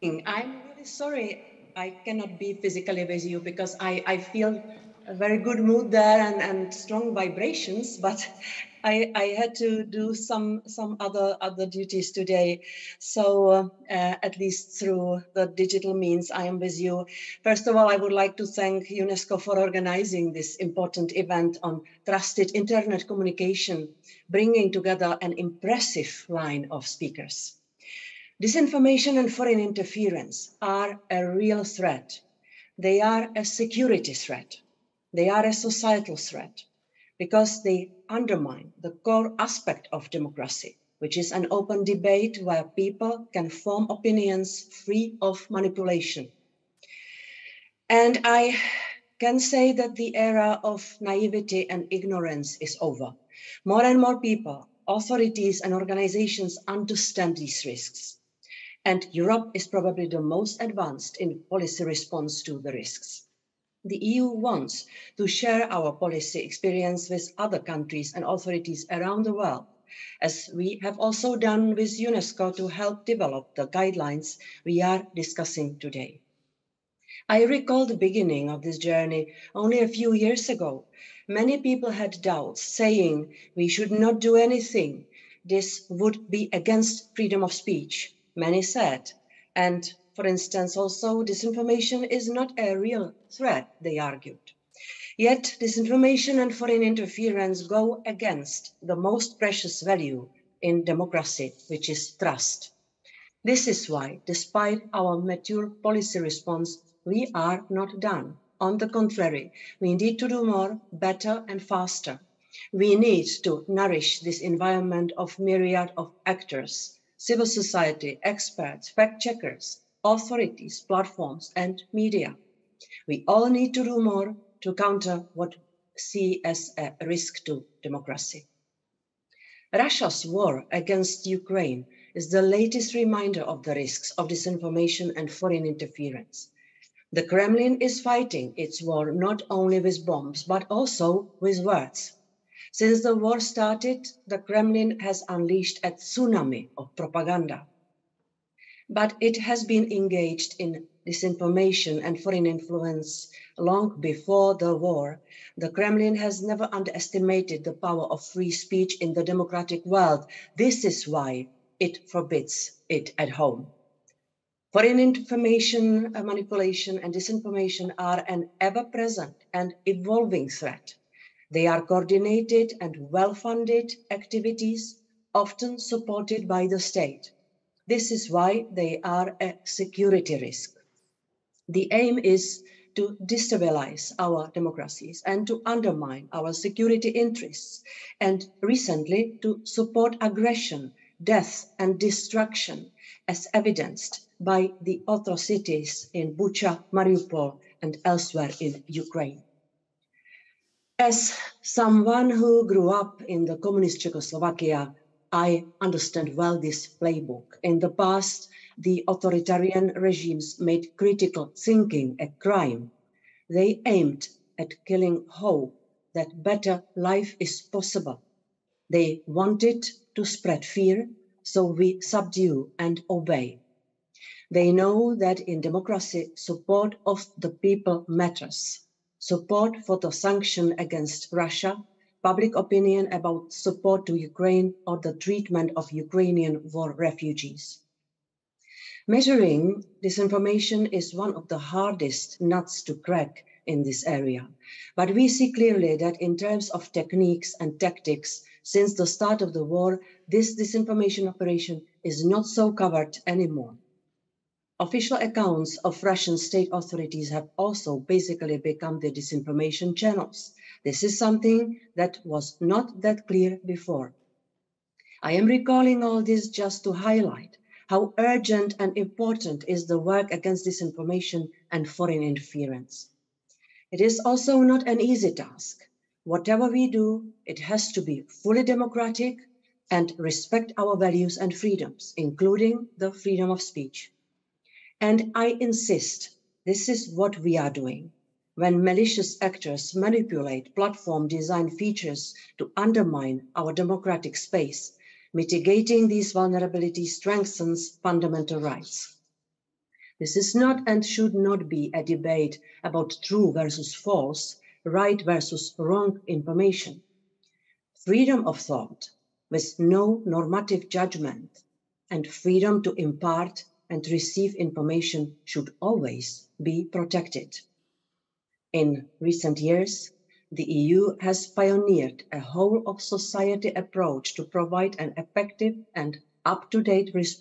I'm really sorry I cannot be physically with you because I feel a very good mood there and strong vibrations, but I had to do some other duties today. So at least through the digital means, I am with you. First of all, I would like to thank UNESCO for organizing this important event on trusted internet communication, bringing together an impressive line of speakers. Disinformation and foreign interference are a real threat. They are a security threat. They are a societal threat because they undermine the core aspect of democracy, which is an open debate where people can form opinions free of manipulation. And I can say that the era of naivety and ignorance is over. More and more people, authorities and organizations understand these risks. And Europe is probably the most advanced in policy response to the risks. The EU wants to share our policy experience with other countries and authorities around the world, as we have also done with UNESCO to help develop the guidelines we are discussing today. I recall the beginning of this journey only a few years ago. Many people had doubts, saying we should not do anything. This would be against freedom of speech, many said. And for instance, also disinformation is not a real threat, they argued. Yet disinformation and foreign interference go against the most precious value in democracy, which is trust. This is why, despite our mature policy response, we are not done. On the contrary, we need to do more, better and faster. We need to nourish this environment of myriad of actors, civil society, experts, fact checkers, authorities, platforms and media. We all need to do more to counter what we see as a risk to democracy. Russia's war against Ukraine is the latest reminder of the risks of disinformation and foreign interference. The Kremlin is fighting its war not only with bombs, but also with words. Since the war started, the Kremlin has unleashed a tsunami of propaganda. But it has been engaged in disinformation and foreign influence long before the war. The Kremlin has never underestimated the power of free speech in the democratic world. This is why it forbids it at home. Foreign information, manipulation and disinformation are an ever-present and evolving threat. They are coordinated and well-funded activities, often supported by the state. This is why they are a security risk. The aim is to destabilize our democracies and to undermine our security interests, and recently to support aggression, death and destruction, as evidenced by the atrocities in Bucha, Mariupol and elsewhere in Ukraine. As someone who grew up in the communist Czechoslovakia, I understand well this playbook. In the past, the authoritarian regimes made critical thinking a crime. They aimed at killing hope that better life is possible. They wanted to spread fear, so we subdue and obey. They know that in democracy, support of the people matters. Support for the sanction against Russia, public opinion about support to Ukraine or the treatment of Ukrainian war refugees. Measuring disinformation is one of the hardest nuts to crack in this area. But we see clearly that in terms of techniques and tactics, since the start of the war, this disinformation operation is not so covered anymore. Official accounts of Russian state authorities have also basically become the disinformation channels. This is something that was not that clear before. I am recalling all this just to highlight how urgent and important is the work against disinformation and foreign interference. It is also not an easy task. Whatever we do, it has to be fully democratic and respect our values and freedoms, including the freedom of speech. And I insist, this is what we are doing. When malicious actors manipulate platform design features to undermine our democratic space, mitigating these vulnerabilities strengthens fundamental rights. This is not and should not be a debate about true versus false, right versus wrong information. Freedom of thought with no normative judgment and freedom to impart and receive information should always be protected. In recent years, the EU has pioneered a whole of society approach to provide an effective and up-to-date response